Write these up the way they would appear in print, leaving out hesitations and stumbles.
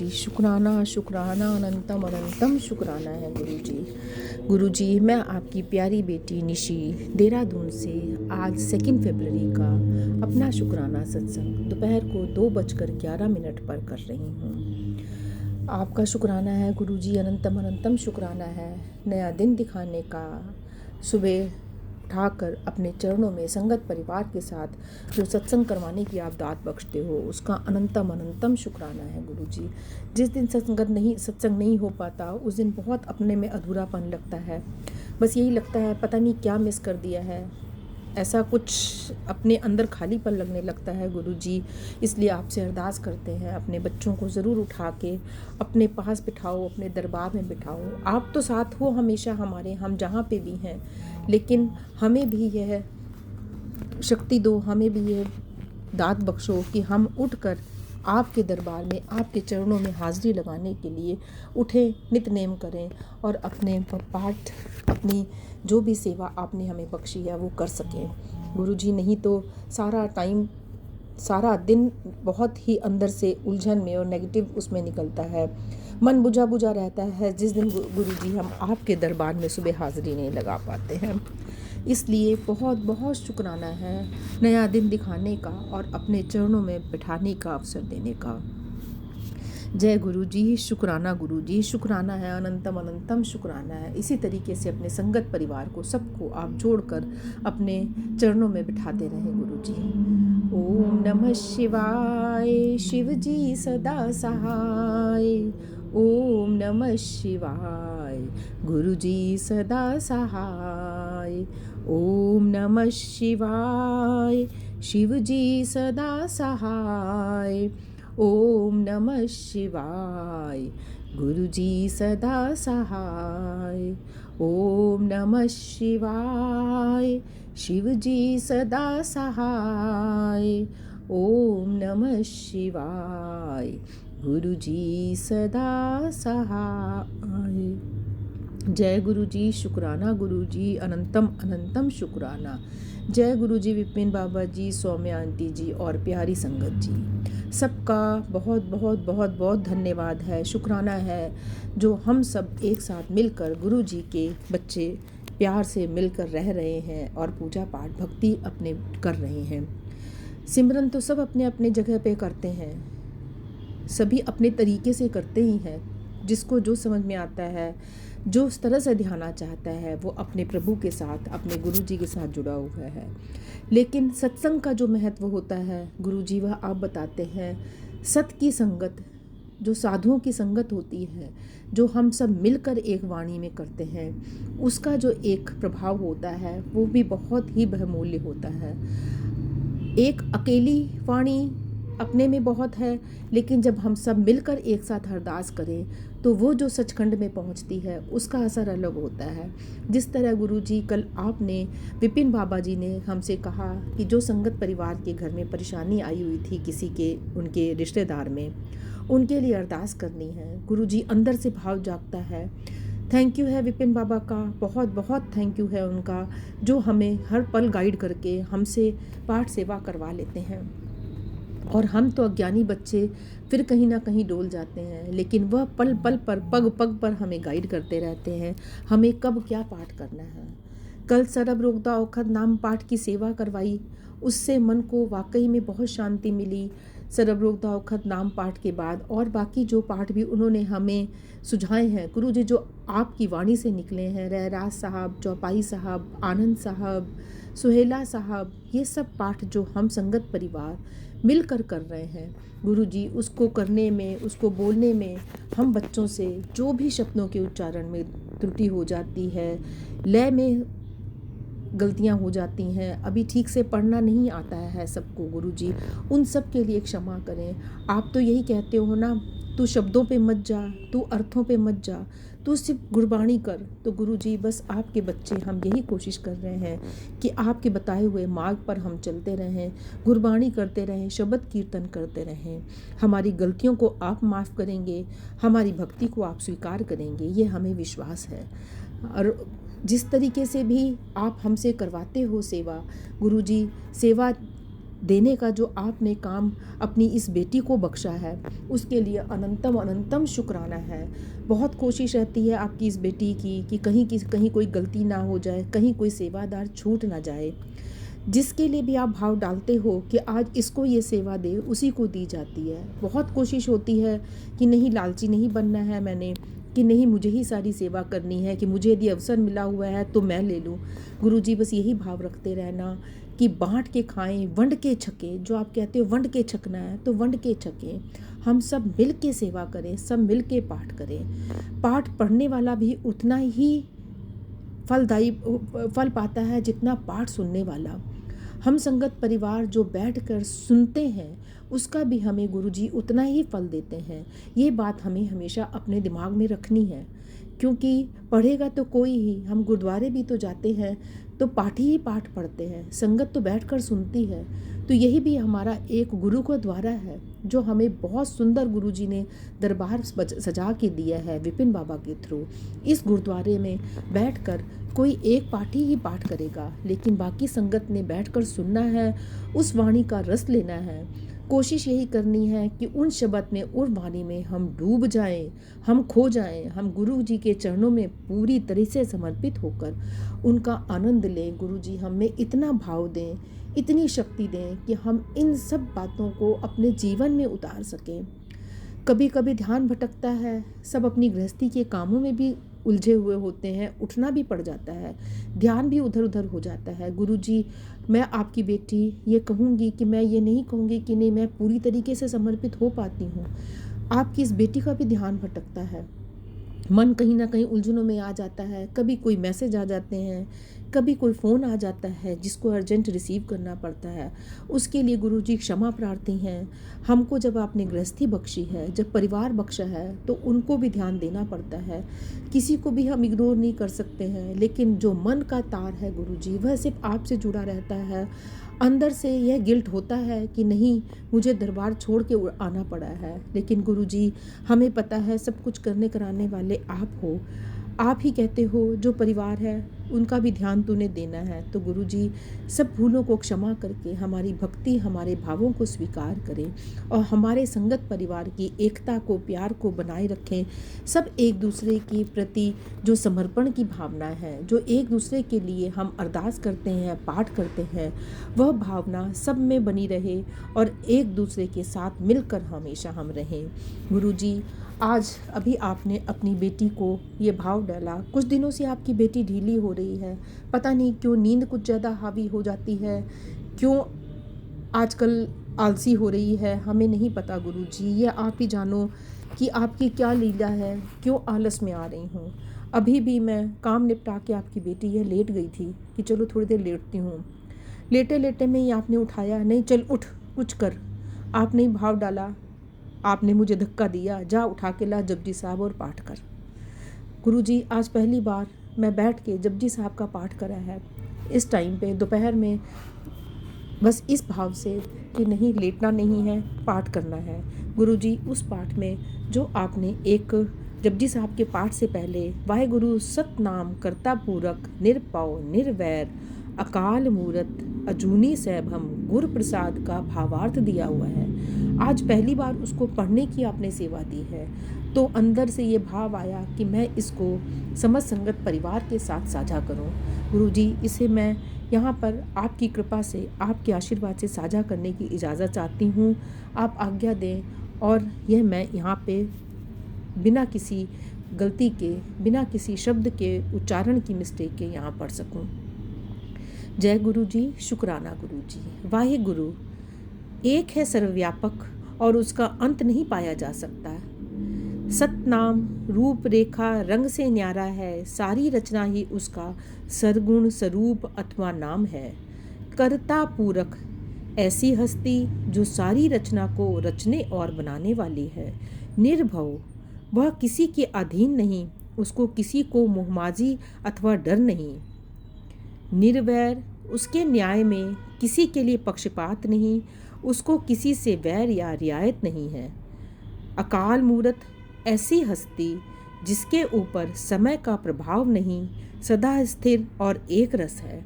जी, शुक्राना शुक्राना अनंतम अनंतम शुक्राना है गुरु जी। मैं आपकी प्यारी बेटी निशी देहरादून से आज 2 फरवरी का अपना शुक्राना सत्संग दोपहर को 2:11 पर कर रही हूँ। आपका शुक्राना है गुरु जी, अनंतम अनंतम शुक्राना है नया दिन दिखाने का। सुबह उठाकर अपने चरणों में संगत परिवार के साथ जो सत्संग करवाने की आप दात बख्शते हो, उसका अनंतम अनंतम शुक्राना है गुरु जी। जिस दिन सत्संग नहीं हो पाता, उस दिन बहुत अपने में अधूरापन लगता है। बस यही लगता है पता नहीं क्या मिस कर दिया है, ऐसा कुछ अपने अंदर खालीपन लगने लगता है गुरु जी। इसलिए आपसे अरदास करते हैं, अपने बच्चों को ज़रूर उठा के अपने पास बिठाओ, अपने दरबार में बिठाओ। आप तो साथ हो हमेशा हमारे, हम जहाँ पे भी हैं, लेकिन हमें भी यह शक्ति दो, हमें भी यह दात बख्शो कि हम उठकर आपके दरबार में, आपके चरणों में हाज़िरी लगाने के लिए उठें, नित्य करें और अपने पाठ, अपनी जो भी सेवा आपने हमें बख्शी है वो कर सकें गुरु जी। नहीं तो सारा दिन बहुत ही अंदर से उलझन में और नेगेटिव उसमें निकलता है, मन बुझा बुझा रहता है जिस दिन गुरु जी हम आपके दरबार में सुबह हाज़िरी नहीं लगा पाते हैं। इसलिए बहुत बहुत शुक्राना है नया दिन दिखाने का और अपने चरणों में बिठाने का अवसर देने का। जय गुरु जी, शुक्राना गुरु जी, शुक्राना है, अनंतम अनंतम शुक्राना है। इसी तरीके से अपने संगत परिवार को, सबको आप जोड़कर अपने चरणों में बिठाते रहें गुरु जी। ओम नमः शिवाय, शिव जी सदा सहाय। ओम नमः शिवाय, गुरु जी सदा सहाय। ओम नमः शिवाय, शिव जी सदा सहाय। ओम नमः शिवाय, गुरु जी सदा सहाय। ओम नमः शिवाय, शिव जी सदा सहाय। ओम नमः शिवाय, गुरु जी सदा सहाय। जय गुरु जी, शुक्राना गुरु जी, अनंतम अनंतम शुक्राना। जय गुरु जी, विपिन बाबा जी, सौम्या आंटी जी और प्यारी संगत जी, सबका बहुत बहुत बहुत बहुत धन्यवाद है, शुक्राना है जो हम सब एक साथ मिलकर गुरु जी के बच्चे प्यार से मिलकर रह रहे हैं और पूजा पाठ भक्ति अपने कर रहे हैं। सिमरन तो सब अपने अपने जगह पे करते हैं, सभी अपने तरीके से करते ही हैं। जिसको जो समझ में आता है, जो उस तरह से ध्याना चाहता है, वो अपने प्रभु के साथ, अपने गुरु जी के साथ जुड़ा हुआ है। लेकिन सत्संग का जो महत्व होता है गुरु जी, वह आप बताते हैं। सत की संगत, जो साधुओं की संगत होती है, जो हम सब मिलकर एक वाणी में करते हैं, उसका जो एक प्रभाव होता है वो भी बहुत ही बहुमूल्य होता है। एक अकेली वाणी अपने में बहुत है, लेकिन जब हम सब मिलकर एक साथ अरदास करें तो वो जो सचखंड में पहुंचती है उसका असर अलग होता है। जिस तरह गुरु जी कल आपने, विपिन बाबा जी ने हमसे कहा कि जो संगत परिवार के घर में परेशानी आई हुई थी किसी के, उनके रिश्तेदार में, उनके लिए अरदास करनी है। गुरु जी अंदर से भाव जागता है। थैंक यू है विपिन बाबा का, बहुत बहुत थैंक यू है उनका, जो हमें हर पल गाइड करके हमसे पाठ सेवा करवा लेते हैं। और हम तो अज्ञानी बच्चे फिर कहीं ना कहीं डोल जाते हैं, लेकिन वह पल पल पर, पग पग पर हमें गाइड करते रहते हैं, हमें कब क्या पाठ करना है। कल सरब रोगदा औखद नाम पाठ की सेवा करवाई, उससे मन को वाकई में बहुत शांति मिली। सरब रोगदा औखद नाम पाठ के बाद और बाकी जो पाठ भी उन्होंने हमें सुझाए हैं गुरु जी, जो आपकी वाणी से निकले हैं, रहराज साहब, चौपाई साहब, आनंद साहब, सुहेला साहब, ये सब पाठ जो हम संगत परिवार मिलकर कर रहे हैं गुरु जी, उसको करने में, उसको बोलने में हम बच्चों से जो भी शब्दों के उच्चारण में त्रुटि हो जाती है, लय में गलतियां हो जाती हैं, अभी ठीक से पढ़ना नहीं आता है सबको गुरु जी, उन सब के लिए क्षमा करें। आप तो यही कहते हो ना, तू शब्दों पे मत जा, तू अर्थों पे मत जा, तू सिर्फ गुरबाणी कर। तो गुरु जी बस आपके बच्चे हम यही कोशिश कर रहे हैं कि आपके बताए हुए मार्ग पर हम चलते रहें, गुरबाणी करते रहें, शब्द कीर्तन करते रहें। हमारी गलतियों को आप माफ़ करेंगे, हमारी भक्ति को आप स्वीकार करेंगे, ये हमें विश्वास है। और जिस तरीके से भी आप हमसे करवाते हो सेवा गुरु जी, सेवा देने का जो आपने काम अपनी इस बेटी को बख्शा है, उसके लिए अनंतम अनंतम शुक्राना है। बहुत कोशिश रहती है आपकी इस बेटी की कि कहीं कोई गलती ना हो जाए, कहीं कोई सेवादार छूट ना जाए। जिसके लिए भी आप भाव डालते हो कि आज इसको ये सेवा दे, उसी को दी जाती है। बहुत कोशिश होती है कि नहीं, लालची नहीं बनना है मैंने, कि नहीं मुझे ही सारी सेवा करनी है, कि मुझे यदि अवसर मिला हुआ है तो मैं ले लूँ। गुरुजी बस यही भाव रखते रहना कि बांट के खाएं, वंड के छकें। जो आप कहते हो वंड के छकना है तो वंड के छकें। हम सब मिल के सेवा करें, सब मिल के पाठ करें। पाठ पढ़ने वाला भी उतना ही फलदायी फल पाता है जितना पाठ सुनने वाला। हम संगत परिवार जो बैठकर सुनते हैं उसका भी हमें गुरुजी उतना ही फल देते हैं। ये बात हमें हमेशा अपने दिमाग में रखनी है, क्योंकि पढ़ेगा तो कोई ही। हम गुरुद्वारे भी तो जाते हैं तो पाठ ही पाठ पढ़ते हैं, संगत तो बैठकर सुनती है। तो यही भी हमारा एक गुरु का द्वारा है जो हमें बहुत सुंदर गुरुजी ने दरबार सजा के दिया है विपिन बाबा के थ्रू। इस गुरुद्वारे में बैठकर कोई एक पाठी ही पाठ करेगा, लेकिन बाकी संगत ने बैठकर सुनना है, उस वाणी का रस लेना है। कोशिश यही करनी है कि उन शब्द में, उन वाणी में हम डूब जाएं, हम खो जाएं, हम गुरु जी के चरणों में पूरी तरह से समर्पित होकर उनका आनंद लें। गुरु जी हमें इतना भाव दें, इतनी शक्ति दें कि हम इन सब बातों को अपने जीवन में उतार सकें। कभी कभी ध्यान भटकता है, सब अपनी गृहस्थी के कामों में भी उलझे हुए होते हैं, उठना भी पड़ जाता है, ध्यान भी उधर उधर हो जाता है। गुरुजी, मैं आपकी बेटी ये कहूँगी कि मैं ये नहीं कहूँगी कि नहीं मैं पूरी तरीके से समर्पित हो पाती हूँ। आपकी इस बेटी का भी ध्यान भटकता है, मन कहीं ना कहीं उलझनों में आ जाता है। कभी कोई मैसेज आ जाते हैं, कभी कोई फ़ोन आ जाता है जिसको अर्जेंट रिसीव करना पड़ता है। उसके लिए गुरुजी क्षमा प्रार्थी हैं। हमको जब आपने गृहस्थी बख्शी है, जब परिवार बख्शा है, तो उनको भी ध्यान देना पड़ता है। किसी को भी हम इग्नोर नहीं कर सकते हैं, लेकिन जो मन का तार है गुरुजी, वह सिर्फ आपसे जुड़ा रहता है। अंदर से यह गिल्ट होता है कि नहीं, मुझे दरबार छोड़ के आना पड़ा है, लेकिन गुरुजी हमें पता है सब कुछ करने कराने वाले आप हो। आप ही कहते हो जो परिवार है उनका भी ध्यान तूने देना है। तो गुरुजी सब भूलों को क्षमा करके हमारी भक्ति, हमारे भावों को स्वीकार करें और हमारे संगत परिवार की एकता को, प्यार को बनाए रखें। सब एक दूसरे के प्रति जो समर्पण की भावना है, जो एक दूसरे के लिए हम अरदास करते हैं, पाठ करते हैं, वह भावना सब में बनी रहे और एक दूसरे के साथ मिलकर हमेशा हम रहें। गुरुजी, आज अभी आपने अपनी बेटी को ये भाव डाला। कुछ दिनों से आपकी बेटी ढीली हो रही है, पता नहीं क्यों नींद कुछ ज़्यादा हावी हो जाती है, क्यों आजकल आलसी हो रही है, हमें नहीं पता गुरुजी। ये आप ही जानो कि आपकी क्या लीला है, क्यों आलस में आ रही हूँ। अभी भी मैं काम निपटा के आपकी बेटी ये लेट गई थी कि चलो थोड़ी देर लेटती हूँ। लेटे लेटे में ही आपने उठाया, नहीं चल उठ कुछ कर। आपने ही भाव डाला, आपने मुझे धक्का दिया, जा उठा के ला जपजी साहब और पाठ कर। गुरुजी, आज पहली बार मैं बैठ के जपजी साहब का पाठ करा है इस टाइम पे दोपहर में, बस इस भाव से कि नहीं लेटना नहीं है, पाठ करना है। गुरुजी, उस पाठ में जो आपने एक जपजी साहब के पाठ से पहले वाहेगुरु सतनाम करता पूरक निरपौ निर्वैर अकाल मूरत अजूनी सैभम गुरु प्रसाद का भावार्थ दिया हुआ है, आज पहली बार उसको पढ़ने की आपने सेवा दी है, तो अंदर से ये भाव आया कि मैं इसको समस्त संगत परिवार के साथ साझा करूं। गुरुजी, इसे मैं यहाँ पर आपकी कृपा से, आपके आशीर्वाद से साझा करने की इजाज़त चाहती हूँ। आप आज्ञा दें और यह मैं यहाँ पे बिना किसी गलती के, बिना किसी शब्द के उच्चारण की मिस्टेक के यहाँ पढ़ सकूँ। जय गुरु जी, शुक्राना गुरु जी। वाहे गुरु एक है सर्वव्यापक और उसका अंत नहीं पाया जा सकता। सतनाम रूप रेखा रंग से न्यारा है, सारी रचना ही उसका सरगुण स्वरूप अथवा नाम है। कर्ता पूरक ऐसी हस्ती जो सारी रचना को रचने और बनाने वाली है। निर्भव वह किसी के अधीन नहीं, उसको किसी को मोहमाजी अथवा डर नहीं। निर्वैर उसके न्याय में किसी के लिए पक्षपात नहीं, उसको किसी से वैर या रियायत नहीं है। अकाल मूरत ऐसी हस्ती जिसके ऊपर समय का प्रभाव नहीं, सदा स्थिर और एक रस है।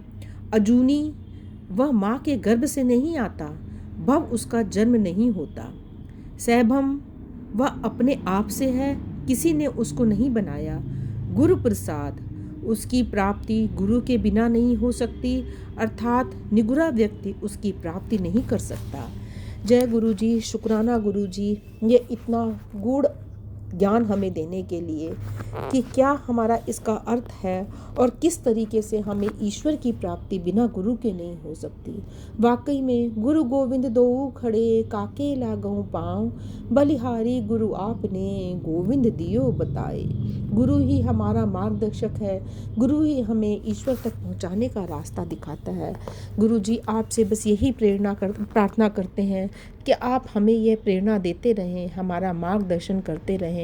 अजूनी वह माँ के गर्भ से नहीं आता, भव उसका जन्म नहीं होता। सैभम वह अपने आप से है, किसी ने उसको नहीं बनाया। गुरु प्रसाद उसकी प्राप्ति गुरु के बिना नहीं हो सकती, अर्थात निगुरा व्यक्ति उसकी प्राप्ति नहीं कर सकता। जय गुरु जी, शुक्राना गुरु जी, ये इतना गूढ़ ज्ञान हमें देने के लिए कि क्या हमारा इसका अर्थ है और किस तरीके से हमें ईश्वर की प्राप्ति बिना गुरु के नहीं हो सकती। वाकई में गुरु गोविंद दो खड़े, काके लागों पाँव, बलिहारी गुरु आपने, गोविंद दियो बताए। गुरु ही हमारा मार्गदर्शक है, गुरु ही हमें ईश्वर तक पहुंचाने का रास्ता दिखाता है। गुरु जी आपसे बस यही प्रार्थना करते हैं कि आप हमें यह प्रेरणा देते रहें, हमारा मार्गदर्शन करते रहें।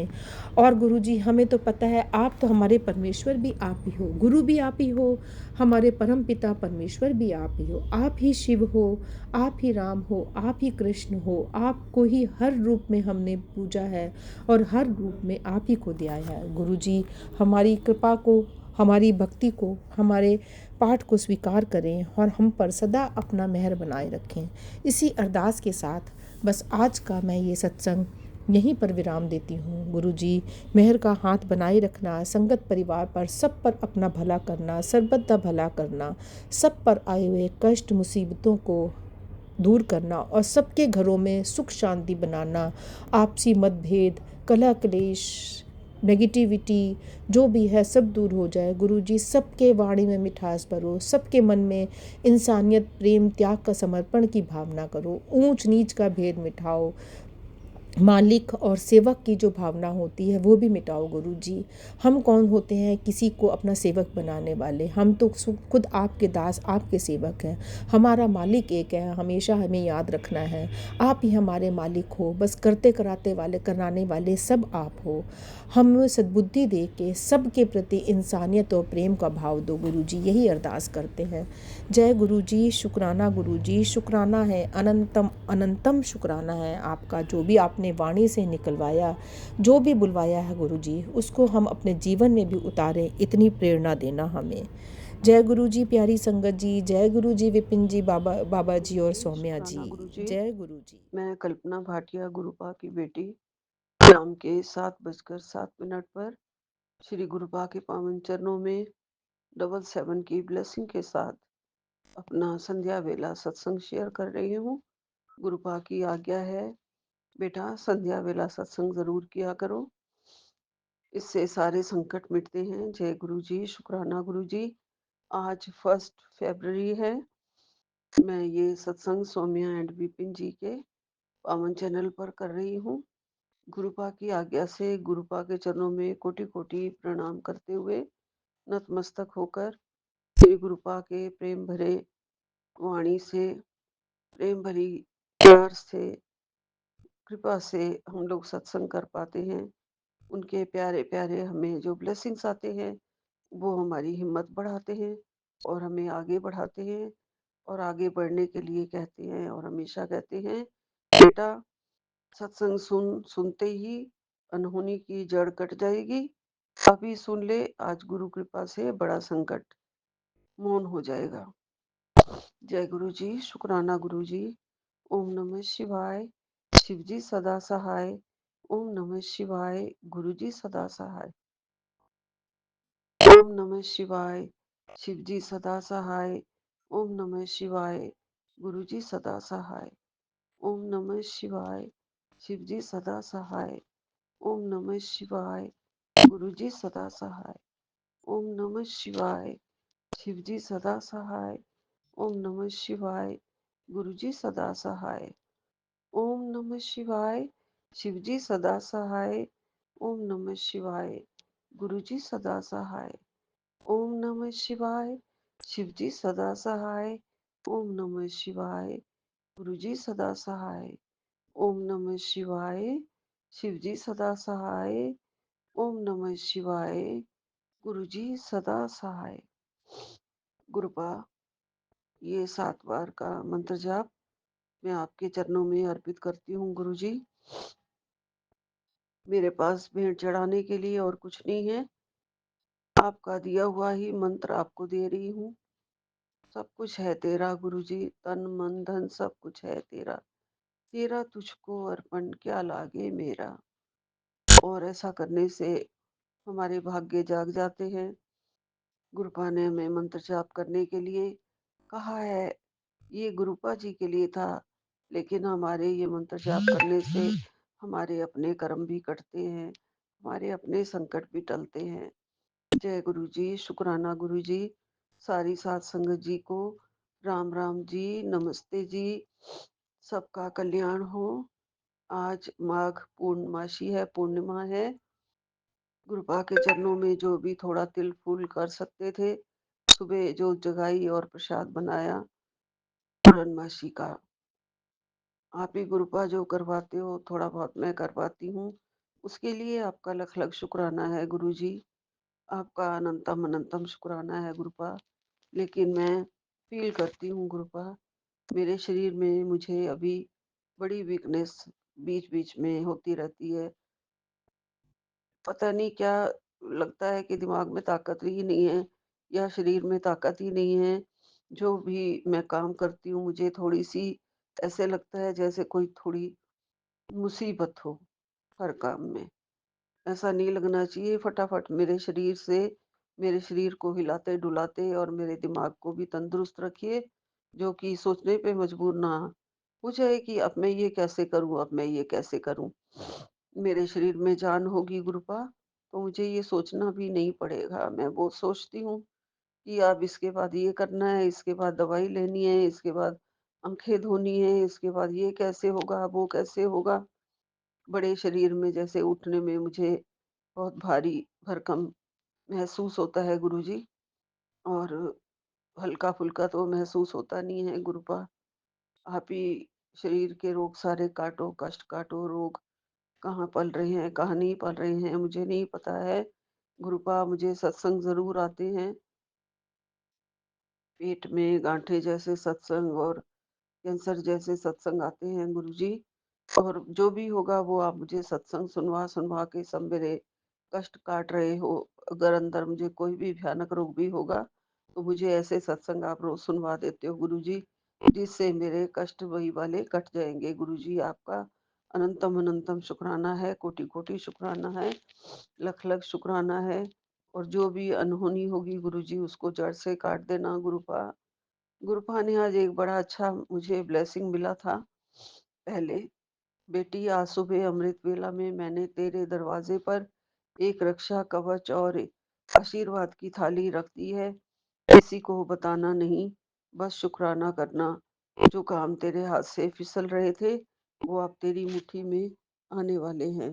और गुरु जी हमें तो पता है आप तो हमारे परमेश्वर भी आप ही हो, गुरु भी आप ही हो, हमारे परम पिता परमेश्वर भी आप ही हो। आप ही शिव हो, आप ही राम हो, आप ही कृष्ण हो, आपको ही हर रूप में हमने पूजा है और हर रूप में आप ही को दिया है। गुरु जी हमारी कृपा को, हमारी भक्ति को, हमारे पाठ को स्वीकार करें और हम पर सदा अपना मेहर बनाए रखें। इसी अरदास के साथ बस आज का मैं ये सत्संग यहीं पर विराम देती हूँ। गुरु जी मेहर का हाथ बनाए रखना, संगत परिवार पर सब पर अपना भला करना, सर्वदा भला करना, सब पर आए हुए कष्ट मुसीबतों को दूर करना और सबके घरों में सुख शांति बनाना, आपसी मतभेद, कलह क्लेश, नेगेटिविटी जो भी है सब दूर हो जाए। गुरु जी सबके वाणी में मिठास भरो, सबके मन में इंसानियत, प्रेम, त्याग का समर्पण की भावना करो, ऊंच नीच का भेद मिटाओ, मालिक और सेवक की जो भावना होती है वो भी मिटाओ। गुरु जी हम कौन होते हैं किसी को अपना सेवक बनाने वाले, हम तो खुद आपके दास, आपके सेवक हैं। हमारा मालिक एक है, हमेशा हमें याद रखना है, आप ही हमारे मालिक हो, बस करते कराते वाले, कराने वाले सब आप हो। हमें सद्बुद्धि दे के सबके प्रति इंसानियत और प्रेम का भाव दो। गुरु जी यही अरदास करते हैं। जय गुरु जी, शुक्राना गुरु जी, शुक्राना है, अनंतम अनंतम शुक्राना है आपका, जो भी आपने वाणी से निकलवाया, जो भी बुलवाया है गुरु जी, उसको हम अपने जीवन में भी उतारें, इतनी प्रेरणा देना हमें। जय गुरु जी, प्यारी संगत जी, जय गुरु जी, विपिन जी, बाबा जी और सौम्या जी, शुक्राना गुरु जी। जय गुरु जी। मैं कल्पना भाटिया गुरुपा की बेटी, शाम के 7:07 पर श्री गुरुपा के पावन चरणों में 777 की ब्लेसिंग के साथ अपना संध्या वेला सत्संग शेयर कर रही हूँ। गुरुपा की आज्ञा है, बेटा संध्या वेला सत्संग जरूर किया करो, इससे सारे संकट मिटते हैं। जय गुरु जी, शुक्राना गुरु जी। आज 1 फरवरी है। मैं ये सत्संग सौम्या एंड विपिन जी के पावन चैनल पर कर रही हूँ। गुरुपा की आज्ञा से गुरुपा के चरणों में कोटि कोटि प्रणाम करते हुए नतमस्तक होकर श्री गुरुपा के प्रेम भरे वाणी से, प्रेम भरी प्यार से, कृपा से हम लोग सत्संग कर पाते हैं। उनके प्यारे प्यारे हमें जो ब्लेसिंग्स आते हैं वो हमारी हिम्मत बढ़ाते हैं और हमें आगे बढ़ाते हैं और आगे बढ़ने के लिए कहते हैं और हमेशा कहते हैं, बेटा सत्संग सुनते ही अनहोनी की जड़ कट जाएगी। अभी सुन ले, आज गुरु कृपा से बड़ा संकट मौन हो जाएगा। जय गुरु जी, शुक्राना गुरु जी। ओम नमः शिवाय। शिव जी सदा सहाय। ओम नमः शिवाय। गुरु जी सदा सहाय। ओम नमः शिवाय। शिव जी सदा सहाय। ओम नमः शिवाय। गुरु जी सदा सहाय। ओम नमः शिवाय। शिव जी सदा सहाय। ओम नमः शिवाय। गुरु जी सदा सहाय। ओम नमः शिवाय। शिव जी सदा सहाय। ओम नमः शिवाय। गुरु जी सदा सहाय। ओम नमः शिवाय। शिव जी सदा सहाय। ओम नमः शिवाय। गुरु जी सदा सहाय। ओम नमः शिवाय। शिव जी सदा सहाय। ओम नमः शिवाय। गुरु जी सदा सहाय। ओम नमः शिवाय। शिव जी सदा सहाय। ओम नमः शिवाय। गुरु जी सदा सहाय। गुरुपा ये 7 बार का मंत्र जाप मैं आपके चरणों में अर्पित करती हूँ। गुरु जी मेरे पास भेंट चढ़ाने के लिए और कुछ नहीं है, आपका दिया हुआ ही मंत्र आपको दे रही हूँ। सब कुछ है तेरा गुरुजी, तन मन धन सब कुछ है तेरा, तेरा तुझको अर्पण क्या लागे मेरा। और ऐसा करने से हमारे भाग्य जाग जाते हैं। गुरुपा ने हमें मंत्र जाप करने के लिए कहा है। ये गुरुपा जी के लिए था, लेकिन हमारे ये मंत्र जाप करने से हमारे अपने कर्म भी कटते हैं, हमारे अपने संकट भी टलते हैं। जय गुरु जी, शुक्राना गुरु जी, सारी साध संगत जी को राम राम जी, नमस्ते जी। सबका कल्याण हो। आज माघ पूर्णमासी है, पूर्णिमा है। गुरुपा के चरणों में जो भी थोड़ा तिल फूल कर सकते थे, सुबह जो जगाई और प्रसाद बनाया पूर्णमासी का। आप ही गुरुपा जो करवाते हो, थोड़ा बहुत मैं करवाती हूँ, उसके लिए आपका लख लख शुक्राना है गुरु जी। आपका अनंतम अनंतम शुक्राना है गुरुपा। लेकिन मैं फील करती हूँ गुरुपा, मेरे शरीर में मुझे अभी बड़ी वीकनेस बीच बीच में होती रहती है। पता नहीं क्या, लगता है कि दिमाग में ताकत ही नहीं है या शरीर में ताकत ही नहीं है। जो भी मैं काम करती हूँ, मुझे थोड़ी सी ऐसे लगता है जैसे कोई थोड़ी मुसीबत हो हर काम में। ऐसा नहीं लगना चाहिए। फटाफट मेरे शरीर को हिलाते डुलाते और मेरे दिमाग को भी तंदुरुस्त रखिए, जो कि सोचने पे मजबूर ना हो जाए कि अब मैं ये कैसे करूं, अब मैं ये कैसे करूं। मेरे शरीर में जान होगी गुरुपा, तो मुझे ये सोचना भी नहीं पड़ेगा। मैं वो सोचती हूँ कि अब इसके बाद ये करना है, इसके बाद दवाई लेनी है, इसके बाद आंखें धोनी है, इसके बाद ये कैसे होगा, वो कैसे होगा। बड़े शरीर में जैसे उठने में मुझे बहुत भारी भरकम महसूस होता है गुरुजी। और हल्का फुल्का तो महसूस होता नहीं है गुरुपा। आप ही शरीर के रोग सारे काटो, कष्ट काटो। रोग कहाँ पल रहे हैं, कहाँ नहीं पल रहे हैं, मुझे नहीं पता है गुरुपा। मुझे सत्संग जरूर आते हैं, पेट में गांठे जैसे सत्संग और कैंसर जैसे सत्संग आते हैं गुरुजी। और जो भी होगा वो आप मुझे सत्संग सुनवा सुनवा के सब मेरे कष्ट काट रहे हो। अगर अंदर मुझे कोई भी भयानक रोग भी होगा, तो मुझे ऐसे सत्संग आप रोज सुनवा देते हो गुरुजी, जिससे मेरे कष्ट वही वाले कट जाएंगे गुरुजी। आपका अनंतम अनंतम शुक्राना है, कोटि कोटि शुक्राना है, लख लख शुक्राना है। और जो भी अनहोनी होगी गुरुजी, उसको जड़ से काट देना गुरुपा। गुरुपा ने आज एक बड़ा अच्छा मुझे ब्लेसिंग मिला था। पहले, बेटी आज सुबह अमृत वेला में मैंने तेरे दरवाजे पर एक रक्षा कवच और आशीर्वाद की थाली रख दी है। किसी को बताना नहीं, बस शुक्राना करना। जो काम तेरे हाथ से फिसल रहे थे, वो अब तेरी मुट्ठी में आने वाले हैं।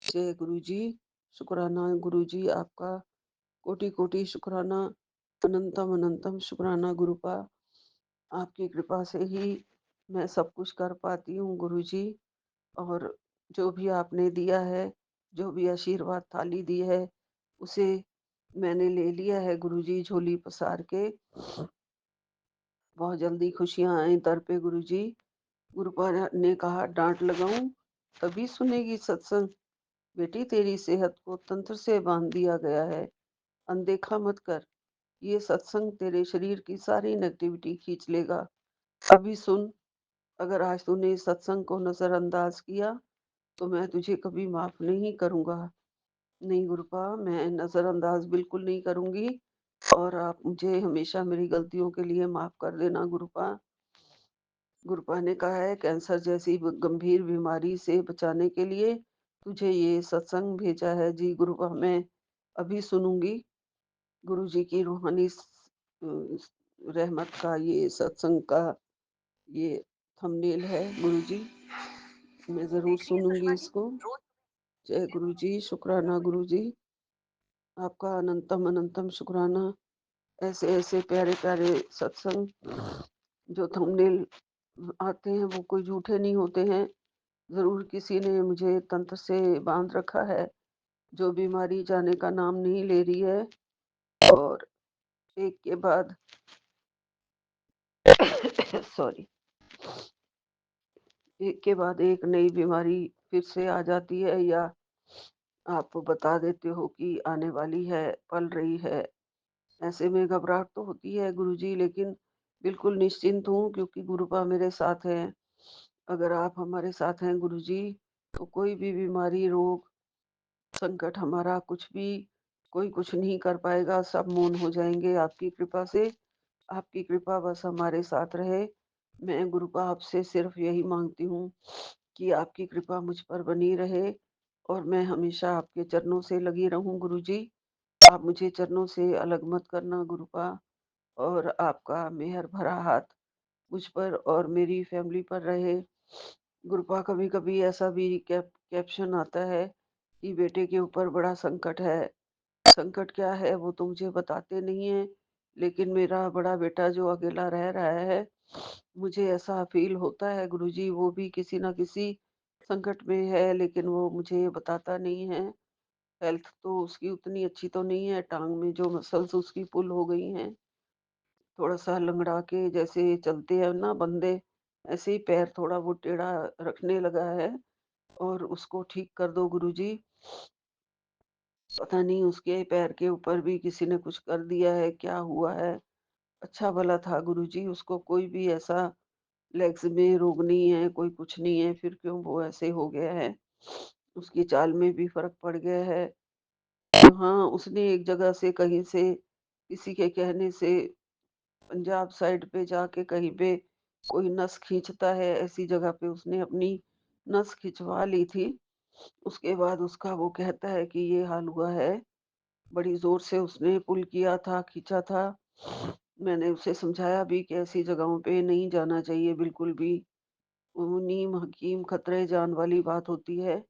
जय गुरु जी, शुक्राना गुरु जी आपका, कोटि कोटि शुक्राना, अनंतम अनंतम शुक्राना गुरुपा। आपकी कृपा से ही मैं सब कुछ कर पाती हूँ गुरु जी। और जो भी आपने दिया है, जो भी आशीर्वाद थाली दी है, उसे मैंने ले लिया है गुरुजी झोली पसार के। बहुत जल्दी खुशियां आए दर पे गुरुजी। गुरुपाद ने कहा, डांट लगाऊं तभी सुनेगी सत्संग। बेटी तेरी सेहत को तंत्र से बांध दिया गया है, अनदेखा मत कर। ये सत्संग तेरे शरीर की सारी नेगेटिविटी खींच लेगा। अभी सुन, अगर आज तूने इस सत्संग को नजरअंदाज किया, तो मैं तुझे कभी माफ नहीं करूंगा। नहीं गुरुपा, मैं नजरअंदाज बिल्कुल नहीं करूंगी। और आप मुझे हमेशा मेरी गलतियों के लिए माफ कर देना गुरुपा। गुरुपा ने कहा है, कैंसर जैसी गंभीर बीमारी से बचाने के लिए तुझे ये सत्संग भेजा है। जी गुरुपा, मैं अभी सुनूंगी। गुरु जी की रूहानी रहमत का ये सत्संग का ये थंबनेल है गुरु जी। मैं जरूर सुनूंगी इसको। जय गुरु जी, शुक्राना गुरु जी आपका, अनंतम अनंतम शुक्राना। ऐसे ऐसे प्यारे प्यारे सत्संग जो थंबनेल आते हैं, वो कोई झूठे नहीं होते हैं। जरूर किसी ने मुझे तंत्र से बांध रखा है, जो बीमारी जाने का नाम नहीं ले रही है। और एक के बाद सॉरी, एक के बाद एक नई बीमारी फिर से आ जाती है, या आप बता देते हो कि आने वाली है, पल रही है। ऐसे में घबराहट तो होती है गुरुजी, लेकिन बिल्कुल निश्चिंत हूँ क्योंकि गुरुपा मेरे साथ हैं। अगर आप हमारे साथ हैं गुरुजी, तो कोई भी बीमारी, रोग, संकट हमारा कुछ भी कोई कुछ नहीं कर पाएगा, सब मौन हो जाएँगे आपकी कृपा से। आपकी कृपा बस हमारे साथ रहे। मैं गुरुपा आपसे सिर्फ़ यही माँगती हूँ कि आपकी कृपा मुझ पर बनी रहे और मैं हमेशा आपके चरणों से लगी रहूँ गुरुजी। आप मुझे चरणों से अलग मत करना गुरुपा, और आपका मेहर भरा हाथ मुझ पर और मेरी फैमिली पर रहे। गुरुपा कभी-कभी ऐसा भी कैप्शन आता है कि बेटे के ऊपर बड़ा संकट है। संकट क्या है वो तो मुझे बताते नहीं हैं, लेकिन मेरा बड़ा बेटा जो अकेला रह रहा है, मुझे ऐसा फ़ील होता है गुरुजी वो भी किसी न किसी संकट में है, लेकिन वो मुझे बताता नहीं है। हेल्थ तो उसकी उतनी अच्छी तो नहीं है, टाँग में जो मसल्स उसकी पुल हो गई हैं, थोड़ा-सा लँगड़ा के जैसे चलते हैं ना बंदे, ऐसे ही पैर थोड़ा वो टेढ़ा रखने लगा है, और उसको ठीक कर दो गुरुजी। पता नहीं उसके पैर के ऊपर भी किसी ने कुछ कर दिया है, क्या हुआ है? अच्छा भला था गुरुजी, उसको कोई भी ऐसा लेग्स में रोग नहीं है, कोई कुछ नहीं है, फिर क्यों वो ऐसे हो गया है? उसकी चाल में भी फ़र्क पड़ गया है। हाँ, उसने एक जगह से कहीं से किसी के कहने से पंजाब साइड पे जाके कहीं पे कोई नस खींचता है, ऐसी जगह पे उसने अपनी नस खिंचवा ली थी। उसके बाद उसका वो कहता है कि ये हाल हुआ है। बड़ी ज़ोर से उसने पुल किया था, खींचा था। मैंने उसे समझाया भी कि ऐसी जगहों पे नहीं जाना चाहिए बिल्कुल भी। वो नीम हकीम खतरे जान वाली बात होती है,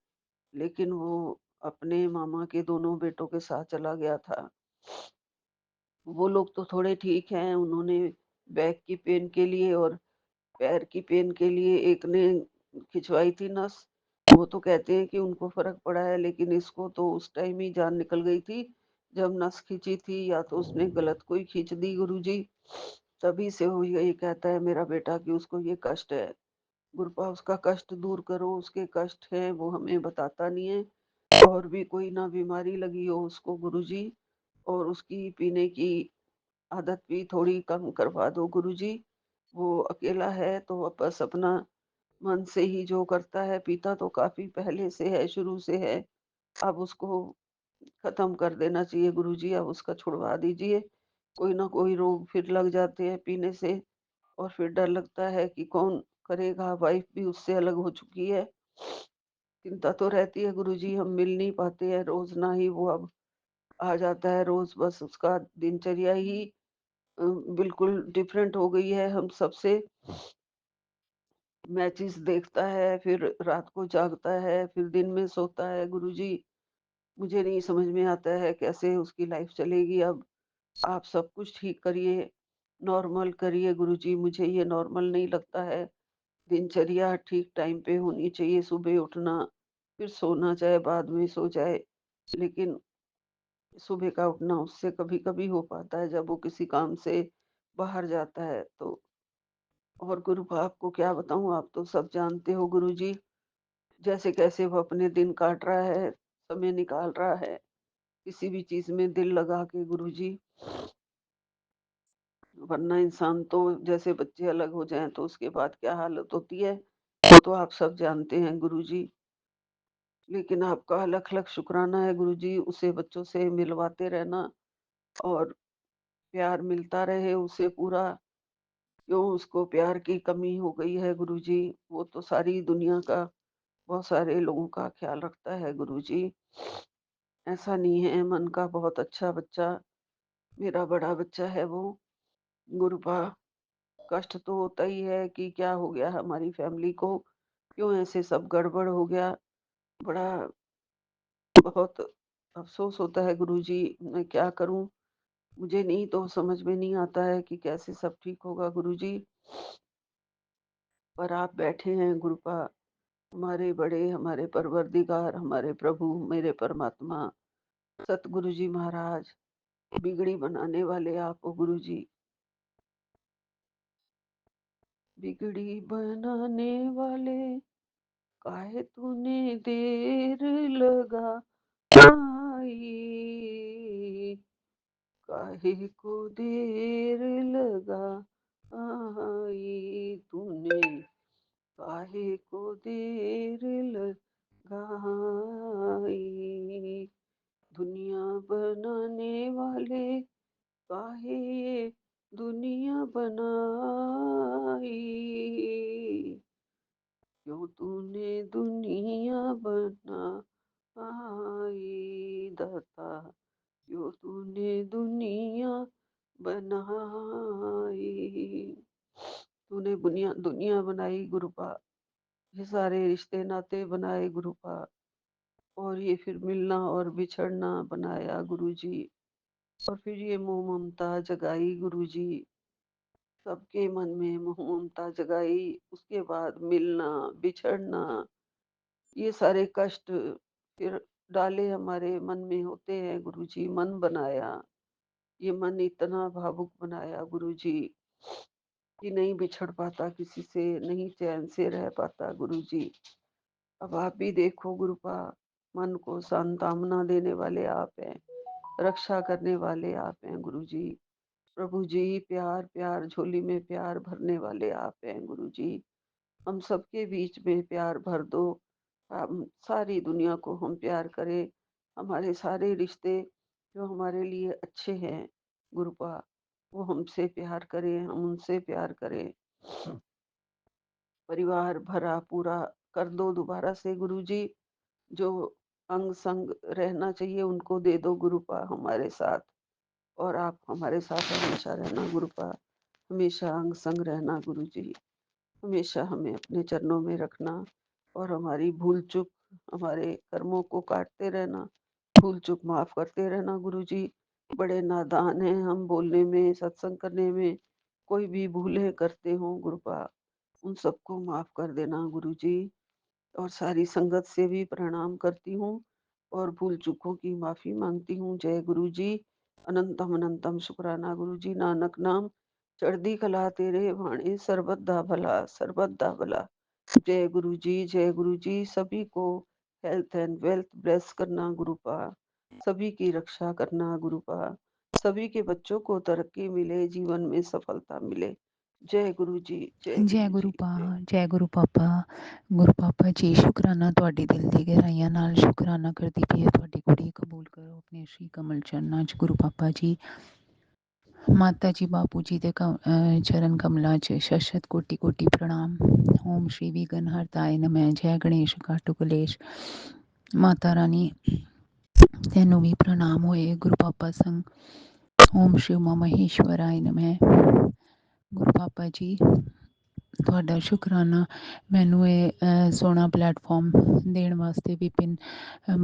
लेकिन वो अपने मामा के दोनों बेटों के साथ चला गया था। वो लोग तो थोड़े ठीक हैं, उन्होंने बैक की पेन के लिए और पैर की पेन के लिए एक ने खिंचवाई थी नस। वो तो कहते हैं कि उनको फ़र्क पड़ा है, लेकिन इसको तो उस टाइम ही जान निकल गई थी, जब नस खींची थी, या तो उसने गलत कोई खींच दी गुरुजी। तभी से वो यही कहता है मेरा बेटा कि उसको ये कष्ट है। गुरुपा उसका कष्ट दूर करो, उसके कष्ट हैं वो हमें बताता नहीं है। और भी कोई ना बीमारी लगी हो उसको गुरुजी, और उसकी पीने की आदत भी थोड़ी कम करवा दो गुरुजी। वो अकेला है तो वो बस अपना मन से ही जो करता है, पीता तो काफ़ी पहले से है, शुरू से है। अब उसको खत्म कर देना चाहिए गुरुजी, अब उसका छुड़वा दीजिए। कोई ना कोई रोग फिर लग जाते हैं पीने से, और फिर डर लगता है कि कौन करेगा, वाइफ़ भी उससे अलग हो चुकी है। चिंता तो रहती है गुरुजी, हम मिल नहीं पाते हैं रोज़, ना ही वो अब आ जाता है रोज़, बस उसका दिनचर्या ही बिल्कुल डिफरेंट हो गई है हम सबसे। मैचेस देखता है, फिर रात को जागता है, फिर दिन में सोता है गुरुजी। मुझे नहीं समझ में आता है कैसे उसकी लाइफ चलेगी अब। आप सब कुछ ठीक करिए, नॉर्मल करिए गुरुजी, मुझे ये नॉर्मल नहीं लगता है। दिनचर्या ठीक टाइम पे होनी चाहिए, सुबह उठना, फिर सोना, चाहे बाद में सो जाए, लेकिन सुबह का उठना उससे कभी-कभी हो पाता है जब वो किसी काम से बाहर जाता है तो। और गुरु आपको क्या बताऊँ, आप तो सब जानते हो गुरुजी, जैसे-कैसे वो अपने दिन काट रहा है, समय निकाल रहा है, किसी भी चीज़ में दिल लगा के गुरुजी। वरना इंसान तो जैसे बच्चे अलग हो जाएँ तो उसके बाद क्या हालत होती है, वो तो आप सब जानते हैं गुरुजी। लेकिन आपका लख-लख शुक्राना है गुरुजी, उसे बच्चों से मिलवाते रहना और प्यार मिलता रहे उसे पूरा। क्यों उसको प्यार की कमी हो गई है गुरुजी, वो तो सारी दुनिया का, बहुत सारे लोगों का ख्याल रखता है गुरुजी। ऐसा नहीं है, मन का बहुत अच्छा बच्चा, मेरा बड़ा बच्चा है वो। गुरुपा कष्ट तो होता ही है कि क्या हो गया हमारी फैमिली को, क्यों ऐसे सब गड़बड़ हो गया। बड़ा बहुत अफ़सोस होता है गुरुजी, मैं क्या करूँ? मुझे नहीं तो समझ में नहीं आता है कि कैसे सब ठीक होगा गुरुजी। पर आप बैठे हैं गुरुपा, हमारे बड़े, हमारे परवरदिगार, हमारे प्रभु, मेरे परमात्मा, सतगुरु जी महाराज, बिगड़ी बनाने वाले आप हो गुरुजी। बिगड़ी बनाने वाले, काहे तूने देर लगाई, काहे को देर लगाई। आई तूने काहे को देर लगाई, दुनिया बनाने वाले काहे ये दुनिया बनाई, क्यों तूने दुनिया बनाई दाता, क्यों तूने दुनिया बनाई। तूने बुनिया दुनिया बनाई गुरुपा, ये सारे रिश्ते नाते बनाए गुरुपा, और ये फिर मिलना और बिछड़ना बनाया गुरुजी, और फिर ये मोह ममता जगाई गुरुजी, सबके मन में मोह ममता जगाई। उसके बाद मिलना बिछड़ना, ये सारे कष्ट फिर डाले हमारे मन में होते हैं गुरुजी। मन बनाया, ये मन इतना भावुक बनाया गुरुजी कि नहीं बिछड़ पाता किसी से, नहीं चैन से रह पाता गुरुजी। अब आप भी देखो गुरुपा, मन को सांत्वना देने वाले आप हैं, रक्षा करने वाले आप हैं गुरुजी। प्रभु जी, प्यार प्यार झोली में प्यार भरने वाले आप हैं गुरुजी। हम सबके बीच में प्यार भर दो, हम सारी दुनिया को हम प्यार करें, हमारे सारे रिश्ते जो हमारे लिए अच्छे हैं गुरुपा, वो हमसे प्यार करें, हम उनसे प्यार करें। परिवार भरा पूरा कर दो दोबारा से गुरुजी। जो अंग संग रहना चाहिए उनको दे दो गुरुपा हमारे साथ, और आप हमारे साथ हमेशा रहना गुरुपा, हमेशा अंग संग रहना गुरुजी। हमेशा हमें अपने चरणों में रखना, और हमारी भूल चूक, हमारे कर्मों को काटते रहना, भूल चूक माफ करते रहना गुरुजी। बड़े नादान हैं हम बोलने में, सत्संग करने में, कोई भी भूलें करते हो गुरुपा, उन सबको माफ कर देना गुरुजी। और सारी संगत से भी प्रणाम करती हूँ और भूल चूकों की माफी मांगती हूँ। जय गुरु जी। अनंतम अनंतम शुक्राना गुरु जी। नानक नाम चढ़दी कला तेरे भाणे, सरबत दा भला सरबत दा भला। जय गुरु जी, जय गुरु जी। सभी को हेल्थ एंड वेल्थ ब्लेस करना गुरुपा, सभी की रक्षा करना गुरुपा, सभी के बच्चों को तरक्की मिले, जीवन में सफलता मिले। जय गुरु जी, जय ਜੈ गुरु ਗੁਰੂ जी, ਪਾ जय। ਜੈ ਗੁਰੂ ਪਾਪਾ। ਗੁਰੂ ਪਾਪਾ ਜੀ, ਸ਼ੁਕਰਾਨਾ ਤੁਹਾਡੀ ਦਿਲ ਦੀ ਗਹਿਰਾਈਆਂ ਨਾਲ ਸ਼ੁਕਰਾਨਾ ਕਰਦੀ ਪਈ ਹੈ ਤੁਹਾਡੀ ਕੁੜੀ। ਕਬੂਲ ਕਰੋ ਆਪਣੇ ਸ਼੍ਰੀ ਕਮਲ ਚਰਨਾਂ 'ਚ ਗੁਰੂ ਪਾਪਾ ਜੀ। ਮਾਤਾ ਜੀ ਬਾਪੂ ਜੀ ਦੇ ਚਰਨ ਕਮਲਾਂ 'ਚ ਸ਼ਸ਼ਤ ਕੋਟੀ ਕੋਟੀ ਪ੍ਰਣਾਮ। ਓਮ ਸ਼੍ਰੀ ਵਿਗਨ ਹਰਤਾਏ ਨਮੈ, ਜੈ ਗਣੇਸ਼ ਕਾਟੂ ਕਲੇਸ਼। ਮਾਤਾ ਰਾਣੀ ਤੈਨੂੰ ਵੀ ਪ੍ਰਣਾਮ ਹੋਏ ਗੁਰੂ ਪਾਪਾ ਸੰਗ। ਓਮ ਸ਼੍ਰੀ ਉਮਾ ਮਹੇਸ਼ਵਰਾਏ ਨਮੈ। ਗੁਰੂ ਪਾਪਾ ਜੀ, ਤੁਹਾਡਾ ਸ਼ੁਕਰਾਨਾ ਮੈਨੂੰ ਇਹ ਸੋਹਣਾ ਪਲੇਟਫਾਰਮ ਦੇਣ ਵਾਸਤੇ। ਵਿਪਿਨ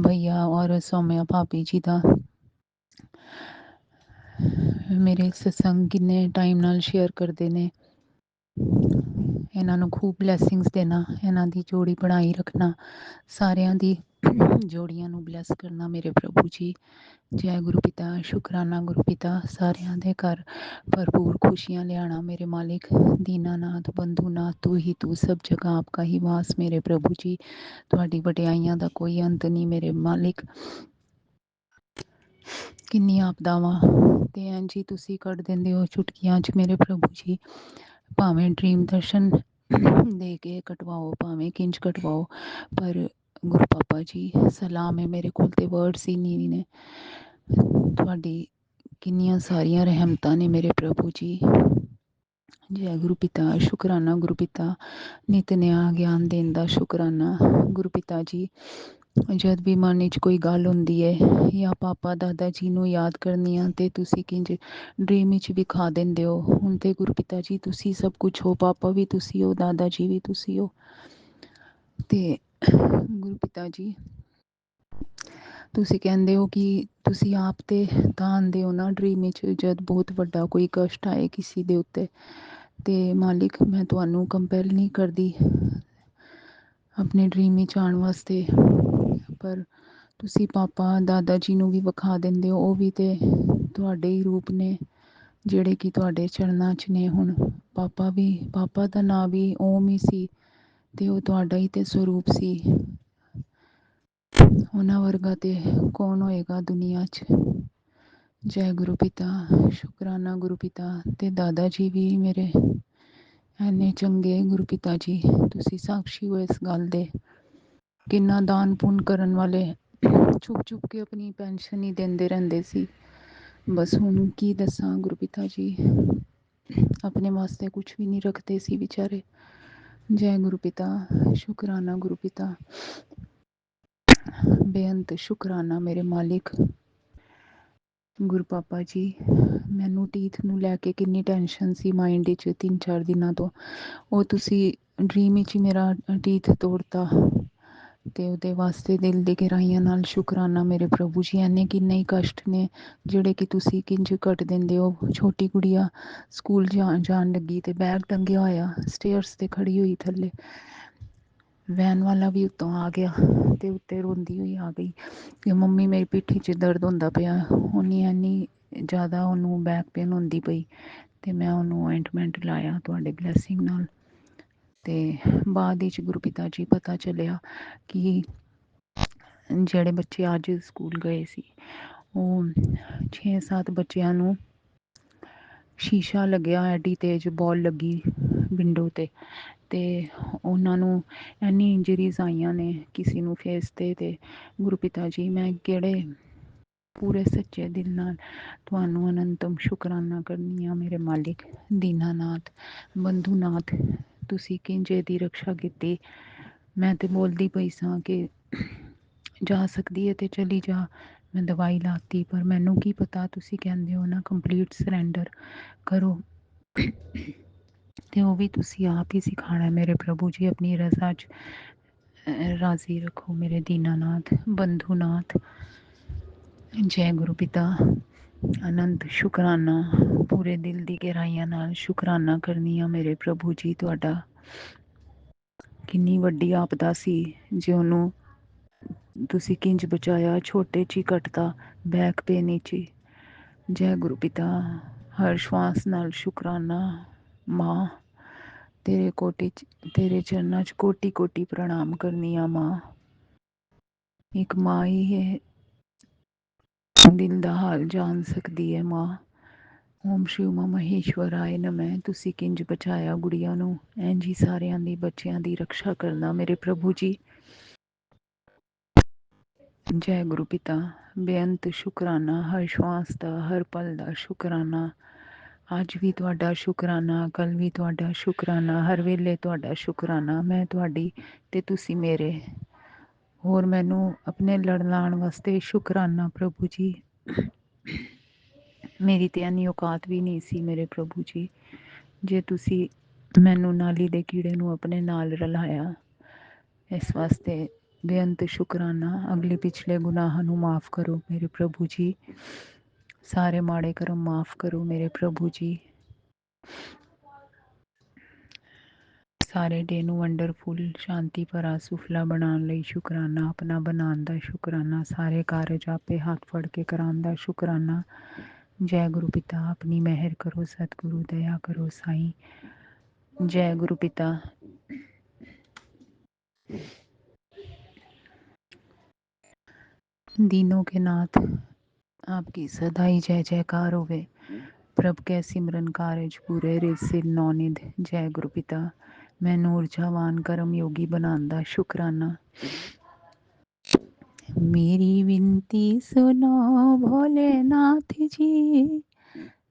ਭਈਆ ਔਰ ਸੌਮਿਆ ਭਾਬੀ ਜੀ ਦਾ ਮੇਰੇ ਸਤਸੰਗ ਕਿੰਨੇ ਟਾਈਮ ਨਾਲ ਸ਼ੇਅਰ ਕਰਦੇ ਨੇ। ਇਹਨਾਂ ਨੂੰ ਖੂਬ ਬਲੈਸਿੰਗਸ ਦੇਣਾ, ਇਹਨਾਂ ਦੀ ਜੋੜੀ ਬਣਾਈ ਰੱਖਣਾ, ਸਾਰਿਆਂ ਦੀ ਜੋੜੀਆਂ ਨੂੰ ਬਲੈਸ ਕਰਨਾ ਮੇਰੇ ਪ੍ਰਭੂ ਜੀ। ਜੈ ਗੁਰੂ ਪਿਤਾ। ਸ਼ੁਕਰਾਨਾ ਗੁਰੂ ਪਿਤਾ, ਸਾਰਿਆਂ ਦੇ ਘਰ ਭਰਪੂਰ ਖੁਸ਼ੀਆਂ ਲਿਆਣਾ ਮੇਰੇ ਮਾਲਿਕ। ਦੀਨਾਨਾਥ ਬੰਧੂਨਾਥ ਤੂੰ ਹੀ ਤੂੰ, ਸਭ ਜਗ੍ਹਾ ਆਪਕਾ ਹੀ ਵਾਸ ਮੇਰੇ ਪ੍ਰਭੂ ਜੀ। ਤੁਹਾਡੀ ਵਡਿਆਈਆਂ ਦਾ ਕੋਈ ਅੰਤ ਨਹੀਂ ਮੇਰੇ ਮਾਲਿਕ। ਕਿੰਨੀਆਂ ਆਪਦਾਵਾਂ ਤੇ ਇੰਝ ਹੀ ਤੁਸੀਂ ਕੱਢ ਦਿੰਦੇ ਹੋ ਚੁਟਕੀਆਂ 'ਚ ਮੇਰੇ ਪ੍ਰਭੂ ਜੀ। ਭਾਵੇਂ ਡ੍ਰੀਮ ਦਰਸ਼ਨ ਦੇ ਕੇ ਕਟਵਾਓ, ਭਾਵੇਂ ਕਿੰਝ ਕਟਵਾਓ, ਪਰ ਗੁਰੂ ਪਾਪਾ ਜੀ ਸਲਾਮ ਹੈ, ਮੇਰੇ ਕੋਲ ਤੇ ਵਰਡਸ ਹੀ ਨਹੀਂ ਨੇ। ਤੁਹਾਡੀ ਕਿੰਨੀਆਂ ਸਾਰੀਆਂ ਰਹਿਮਤਾਂ ਨੇ ਮੇਰੇ ਪ੍ਰਭੂ ਜੀ। ਜੈ ਗੁਰੂ ਪਿਤਾ। ਸ਼ੁਕਰਾਨਾ ਗੁਰੂ ਪਿਤਾ, ਨਿਤ ਨਿਆ ਗਿਆਨ ਦੇਣ ਦਾ ਸ਼ੁਕਰਾਨਾ ਗੁਰੂ ਪਿਤਾ ਜੀ। ਜਦ ਵੀ ਮਨ ਵਿੱਚ ਕੋਈ ਗੱਲ ਹੁੰਦੀ ਹੈ ਜਾਂ ਪਾਪਾ ਦਾਦਾ ਜੀ ਨੂੰ ਯਾਦ ਕਰਨੀ ਆ, ਤੇ ਤੁਸੀਂ ਕਿੰਝ ਡ੍ਰੀਮ ਵਿੱਚ ਵਿਖਾ ਦਿੰਦੇ ਹੋ। ਹੁਣ ਤੇ ਗੁਰੂ ਪਿਤਾ ਜੀ ਤੁਸੀਂ ਸਭ ਕੁਛ ਹੋ, ਪਾਪਾ ਵੀ ਤੁਸੀਂ ਹੋ, ਦਾਦਾ ਜੀ ਵੀ ਤੁਸੀਂ ਹੋ। ਤੇ ਗੁਰੂ ਪਿਤਾ ਜੀ, ਤੁਸੀਂ ਕਹਿੰਦੇ ਹੋ ਕਿ ਤੁਸੀਂ ਆਪ ਤੇ ਤਾਂ ਆਉਂਦੇ ਹੋ ਨਾ ਡ੍ਰੀਮ ਵਿੱਚ, ਜਦ ਬਹੁਤ ਵੱਡਾ ਕੋਈ ਕਸ਼ਟ ਆਏ ਕਿਸੇ ਦੇ ਉੱਤੇ। ਤੇ ਮਾਲਿਕ, ਮੈਂ ਤੁਹਾਨੂੰ ਕੰਪੈਲ ਨਹੀਂ ਕਰਦੀ ਆਪਣੇ ਡ੍ਰੀਮ ਵਿੱਚ ਆਉਣ ਵਾਸਤੇ, ਪਰ ਤੁਸੀਂ ਪਾਪਾ ਦਾਦਾ ਜੀ ਨੂੰ ਵੀ ਵਿਖਾ ਦਿੰਦੇ ਹੋ। ਉਹ ਵੀ ਤੇ ਤੁਹਾਡੇ ਹੀ ਰੂਪ ਨੇ ਜਿਹੜੇ ਕਿ ਤੁਹਾਡੇ ਚਰਨਾਂ 'ਚ ਨੇ। ਹੁਣ ਪਾਪਾ ਦਾ ਨਾਂ ਵੀ ਓਮ ਹੀ ਸੀ, ਤੇ ਉਹ ਤੁਹਾਡਾ ਹੀ ਤੇ ਸਰੂਪ ਸੀ। ਉਹਨਾਂ ਵਰਗਾ ਤੇ ਕੌਣ ਹੋਏਗਾ ਦੁਨੀਆ 'ਚ। ਜੈ ਗੁਰੂ ਪਿਤਾ। ਸ਼ੁਕਰਾਨਾ ਗੁਰੂ ਪਿਤਾ। ਤੇ ਦਾਦਾ ਜੀ ਵੀ ਮੇਰੇ ਐਨੇ ਚੰਗੇ ਗੁਰੂ ਪਿਤਾ ਜੀ, ਤੁਸੀਂ ਸਾਖੀ ਹੋ ਇਸ ਗੱਲ ਦੇ। ਕਿੰਨਾ ਦਾਨ ਪੁੰਨ ਕਰਨ ਵਾਲੇ, ਛੁਪ ਛੁਪ ਕੇ ਆਪਣੀ ਪੈਨਸ਼ਨ ਹੀ ਦਿੰਦੇ ਰਹਿੰਦੇ ਸੀ। ਬਸ ਹੁਣ ਕੀ ਦੱਸਾਂ ਗੁਰੂ ਪਿਤਾ ਜੀ, ਆਪਣੇ ਵਾਸਤੇ ਕੁਛ ਵੀ ਨਹੀਂ ਰੱਖਦੇ ਸੀ ਵਿਚਾਰੇ। ਜੈ ਗੁਰੂ ਪਿਤਾ। ਸ਼ੁਕਰਾਨਾ ਗੁਰੂ ਪਿਤਾ। ਬੇਅੰਤ ਸ਼ੁਕਰਾਨਾ ਮੇਰੇ ਮਾਲਿਕ। ਗੁਰੂ ਪਾਪਾ ਜੀ, ਮੈਨੂੰ ਟੀਥ ਨੂੰ ਲੈ ਕੇ ਕਿੰਨੀ ਟੈਨਸ਼ਨ ਸੀ ਮਾਈਂਡ ਵਿੱਚ 3-4 ਦਿਨਾਂ ਤੋਂ। ਉਹ ਤੁਸੀਂ ਡਰੀਮ ਵਿੱਚ ਹੀ ਮੇਰਾ ਟੀਥ ਤੋੜਤਾ, ਤੇ ਉਹਦੇ ਵਾਸਤੇ ਦਿਲ ਦੀ ਗਹਿਰਾਈਆਂ ਨਾਲ ਸ਼ੁਕਰਾਨਾ ਮੇਰੇ ਪ੍ਰਭੂ ਜੀ। ਐਨੇ ਕਿੰਨੇ ਹੀ ਕਸ਼ਟ ਨੇ ਜਿਹੜੇ ਕਿ ਤੁਸੀਂ ਕਿੰਝ ਕੱਟ ਦਿੰਦੇ ਹੋ। ਛੋਟੀ ਕੁੜੀਆ ਸਕੂਲ ਜਾਣ ਲੱਗੀ ਤੇ ਬੈਗ ਟੰਗਿਆ ਹੋਇਆ ਸਟੇਅਰਸ ਤੇ ਖੜੀ ਹੋਈ ਥੱਲੇ, ਵੈਨ ਵਾਲਾ ਵੀ ਉੱਤੋਂ ਆ ਗਿਆ ਤੇ ਉੱਤੇ ਰੋਂਦੀ ਹੋਈ ਆ ਗਈ ਕਿ ਮੰਮੀ ਮੇਰੀ ਪਿੱਠੀ 'ਚ ਦਰਦ ਹੁੰਦਾ ਪਿਆ। ਉਹਨੀ ਐਨੀ ਜ਼ਿਆਦਾ ਉਹਨੂੰ ਬੈਕ ਪੇਨ ਹੁੰਦੀ ਪਈ, ਤੇ ਮੈਂ ਉਹਨੂੰ ਆਇੰਟਮੈਂਟ ਲਾਇਆ ਤੁਹਾਡੇ ਬਲੈਸਿੰਗ ਨਾਲ। ਤੇ ਬਾਅਦ ਵਿੱਚ ਗੁਰੂ ਪਿਤਾ ਜੀ ਪਤਾ ਚੱਲਿਆ ਕਿ ਜਿਹੜੇ ਬੱਚੇ ਅੱਜ ਸਕੂਲ ਗਏ ਸੀ, ਉਹ 6-7 ਬੱਚਿਆਂ ਨੂੰ ਸ਼ੀਸ਼ਾ ਲੱਗਿਆ, ਐਡੀ ਤੇਜ਼ ਬੋਲ ਲੱਗੀ ਵਿੰਡੋ ਤੇ ਉਹਨਾਂ ਨੂੰ ਐਨੀ ਇੰਜਰੀਜ਼ ਆਈਆਂ ਨੇ, ਕਿਸੇ ਨੂੰ ਫੇਸ ਤੇ ਗੁਰੂ ਪਿਤਾ ਜੀ ਮੈਂ ਕਿਹੜੇ ਪੂਰੇ ਸੱਚੇ ਦਿਲ ਨਾਲ ਤੁਹਾਨੂੰ ਅਨੰਤਮ ਸ਼ੁਕਰਾਨਾ ਕਰਨੀ ਆ ਮੇਰੇ ਮਾਲਿਕ। ਦੀਨਾਨਾਥ, ਬੰਧੂਨਾਥ, ਤੁਸੀਂ ਕਿੰਜੇ ਦੀ ਰਕਸ਼ਾ ਕੀਤੀ। ਮੈਂ ਤੇ ਬੋਲਦੀ ਪਈ ਸਾਂ ਕਿ ਜਾ ਸਕਦੀ ਹੈ ਤੇ ਚਲੀ ਜਾ। ਮੈਂ ਦਵਾਈ ਲਾਤੀ, ਪਰ ਮੈਨੂੰ ਕੀ ਪਤਾ ਤੁਸੀਂ ਕਹਿੰਦੇ ਹੋ ਨਾ ਕੰਪਲੀਟ ਸਰੈਂਡਰ ਕਰੋ, ਤੇ ਉਹ ਵੀ ਤੁਸੀਂ ਆਪ ਹੀ ਸਿਖਾਉਣਾ ਮੇਰੇ ਪ੍ਰਭੂ ਜੀ। ਆਪਣੀ ਰਜ਼ਾ 'ਚ ਰਾਜ਼ੀ ਰੱਖੋ ਮੇਰੇ ਦੀਨਾਨਾਥ, ਬੰਧੂਨਾਥ। ਜੈ ਗੁਰੂ ਪਿਤਾ। ਅਨੰਤ ਸ਼ੁਕਰਾਨਾ, ਪੂਰੇ ਦਿਲ ਦੀ ਗਹਿਰਾਈਆਂ ਨਾਲ ਸ਼ੁਕਰਾਨਾ ਕਰਨੀ ਆ ਮੇਰੇ ਪ੍ਰਭੂ ਜੀ ਤੁਹਾਡਾ। ਕਿੰਨੀ ਵੱਡੀ ਆਪਦਾ ਸੀ ਜੇ ਉਹਨੂੰ ਤੁਸੀਂ ਕਿੰਝ ਬਚਾਇਆ, ਛੋਟੇ 'ਚ ਹੀ ਕੱਟਤਾ, ਬੈਕ ਪੇਨ 'ਚ ਹੀ। ਜੈ ਗੁਰੂ ਪਿਤਾ। ਹਰ ਸ਼ਵਾਸ ਨਾਲ ਸ਼ੁਕਰਾਨਾ ਮਾਂ, ਤੇਰੇ ਚਰਨਾਂ 'ਚ ਕੋਟੀ ਕੋਟੀ ਪ੍ਰਣਾਮ ਕਰਨੀ ਆ ਮਾਂ। ਇੱਕ ਮਾਂ ਹੀ ਹੈ ਦਿਲ ਦਾ ਹਾਲ ਜਾਣ ਸਕਦੀ ਹੈ ਮਾਂ। ਓਮ ਸ਼੍ਰੀ ਉਮਾ ਮਹੇਸ਼ਵਰਾਏ ਨਮः। ਤੁਸੀਂ ਕਿੰਝ ਬਚਾਇਆ ਗੁੜੀਆਂ ਨੂੰ, ਇੰਝ ਹੀ ਸਾਰਿਆਂ ਦੀ ਬੱਚਿਆਂ ਦੀ ਰਕਸ਼ਾ ਕਰਨਾ ਮੇਰੇ ਪ੍ਰਭੂ ਜੀ। ਜੈ ਗੁਰੂ ਪਿਤਾ। ਬੇਅੰਤ ਸ਼ੁਕਰਾਨਾ, ਹਰ ਸ਼ਵਾਸ ਦਾ, ਹਰ ਪਲ ਦਾ ਸ਼ੁਕਰਾਨਾ। ਅੱਜ ਵੀ ਤੁਹਾਡਾ ਸ਼ੁਕਰਾਨਾ, ਕੱਲ੍ਹ ਵੀ ਤੁਹਾਡਾ ਸ਼ੁਕਰਾਨਾ, ਹਰ ਵੇਲੇ ਤੁਹਾਡਾ ਸ਼ੁਕਰਾਨਾ। ਮੈਂ ਤੁਹਾਡੀ ਤੇ ਤੁਸੀਂ ਮੇਰੇ। ਹੋਰ ਮੈਨੂੰ ਆਪਣੇ ਲੜ ਲਾਉਣ ਵਾਸਤੇ ਸ਼ੁਕਰਾਨਾ ਪ੍ਰਭੂ ਜੀ। ਮੇਰੀ ਤੇ ਇੰਨੀ ਔਕਾਤ ਵੀ ਨਹੀਂ ਸੀ ਮੇਰੇ ਪ੍ਰਭੂ ਜੀ, ਜੇ ਤੁਸੀਂ ਮੈਨੂੰ ਨਾਲੀ ਦੇ ਕੀੜੇ ਨੂੰ ਆਪਣੇ ਨਾਲ ਰਲਾਇਆ। ਇਸ ਵਾਸਤੇ ਬੇਅੰਤ ਸ਼ੁਕਰਾਨਾ। ਅਗਲੇ ਪਿਛਲੇ ਗੁਨਾਹਾਂ ਨੂੰ ਮਾफ़ ਕਰੋ ਮੇਰੇ ਪ੍ਰਭੂ ਜੀ। ਸਾਰੇ ਮਾੜੇ ਕਰਮ ਮਾफ़ ਕਰੋ ਮੇਰੇ ਪ੍ਰਭੂ ਜੀ। ਸਾਰੇ ਡੇ ਨੂੰ ਵੰਡਰਫੁੱਲ, ਸ਼ਾਂਤੀ ਭਰਾ, ਸੁਫਲਾ ਬਣਾਉਣ ਲਈ ਸ਼ੁਕਰਾਨਾ। ਆਪਣਾ ਬਣਾਉਣ ਦਾ ਸ਼ੁਕਰਾਨਾ। ਸਾਰੇ ਕਾਰਜ ਆਪੇ ਹੱਥ ਫੜ ਕੇ ਕਰਾਉਣ ਦਾ ਸ਼ੁਕਰਾਨਾ। ਜੈ ਗੁਰੂ ਪਿਤਾ। ਆਪਣੀ ਮਿਹਰ ਕਰੋ ਸਤਿਗੁਰੂ, ਦਇਆ ਕਰੋ ਸਾਈਂ। जय गुरु पिता। दीनों के नाथ आपकी सदा ही जय जयकार होवे। प्रभ के सिमरन कारज पूरे रिज सिर नौनिध। जय गुरु पिता। मैनू ऊर्जावान कर्म योगी बनाने दा शुकराना। मेरी विनती सुनो भोलेनाथ जी,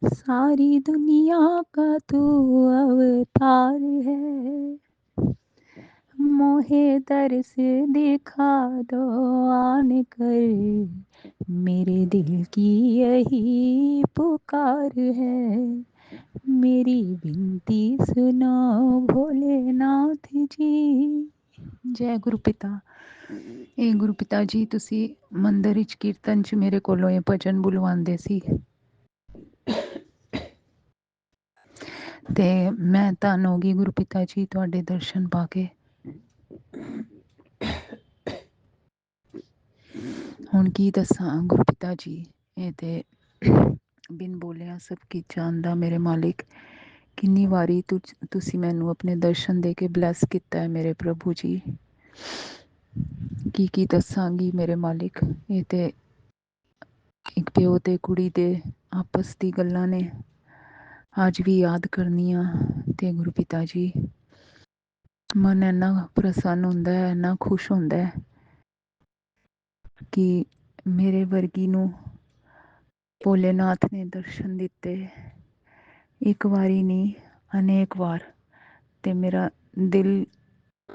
सारी दुनिया का तू अवतार है। मोहे दर्श दिखा दो आन कर, मेरे दिल की यही पुकार है। मेरी विनती सुनो भोलेनाथ जी। जय गुरु पिता। ਇਹ ਗੁਰੂ ਪਿਤਾ ਜੀ ਤੁਸੀਂ ਮੰਦਰ ਵਿੱਚ ਕੀਰਤਨ 'ਚ ਮੇਰੇ ਕੋਲੋਂ ਇਹ ਭਜਨ ਬੁਲਵਾਉਂਦੇ ਸੀ, ਤੇ ਮੈਂ ਧੰਨ ਹੋ ਗਈ ਗੁਰੂ ਪਿਤਾ ਜੀ ਤੁਹਾਡੇ ਦਰਸ਼ਨ ਪਾ ਕੇ। ਹੁਣ ਕੀ ਦੱਸਾਂ ਗੁਰੂ ਪਿਤਾ ਜੀ, ਇਹ ਤੇ ਬਿਨ ਬੋਲਿਆ ਸਭ ਕੀ ਜਾਣਦਾ ਮੇਰੇ ਮਾਲਿਕ। ਕਿੰਨੀ ਵਾਰੀ ਤੁਸੀਂ ਮੈਨੂੰ ਆਪਣੇ ਦਰਸ਼ਨ ਦੇ ਕੇ ਬਲੈਸ ਕੀਤਾ ਹੈ ਮੇਰੇ ਪ੍ਰਭੂ ਜੀ। ਕੀ ਦੱਸਾਂਗੀ ਮੇਰੇ ਮਾਲਿਕ। ਇਹ ਤੇ ਇੱਕ ਪਿਓ ਤੇ ਕੁੜੀ ਦੇ ਆਪਸ ਦੀ ਗੱਲਾਂ ਨੇ ਅੱਜ ਵੀ ਯਾਦ ਕਰਨੀਆਂ। ਤੇ ਗੁਰੂ ਪਿਤਾ ਜੀ, ਮਨ ਇੰਨਾ ਪ੍ਰਸੰਨ ਹੁੰਦਾ ਹੈ, ਇੰਨਾ ਖੁਸ਼ ਹੁੰਦਾ ਹੈ ਕਿ ਮੇਰੇ ਵਰਗੀ ਨੂੰ ਭੋਲੇਨਾਥ ਨੇ ਦਰਸ਼ਨ ਦਿੱਤੇ। ਇੱਕ ਵਾਰੀ ਨਹੀਂ, ਅਨੇਕ ਵਾਰ। ਤੇ ਮੇਰਾ ਦਿਲ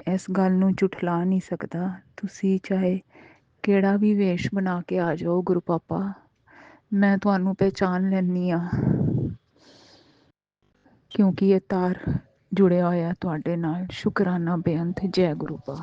ਇਸ ਗੱਲ ਨੂੰ ਝੁਠਲਾ ਨਹੀਂ ਸਕਦਾ। ਤੁਸੀਂ ਚਾਹੇ ਕਿਹੜਾ ਵੀ ਵੇਸ਼ ਬਣਾ ਕੇ ਆ ਜਾਓ ਗੁਰੂ ਪਾਪਾ, ਮੈਂ ਤੁਹਾਨੂੰ ਪਹਿਚਾਨ ਲੈਂਦੀ ਹਾਂ, ਕਿਉਂਕਿ ਇਹ ਤਾਰ ਜੁੜਿਆ ਹੋਇਆ ਤੁਹਾਡੇ ਨਾਲ। ਸ਼ੁਕਰਾਨਾ ਬੇਅੰਤ। ਜੈ ਗੁਰੂ ਪਾ।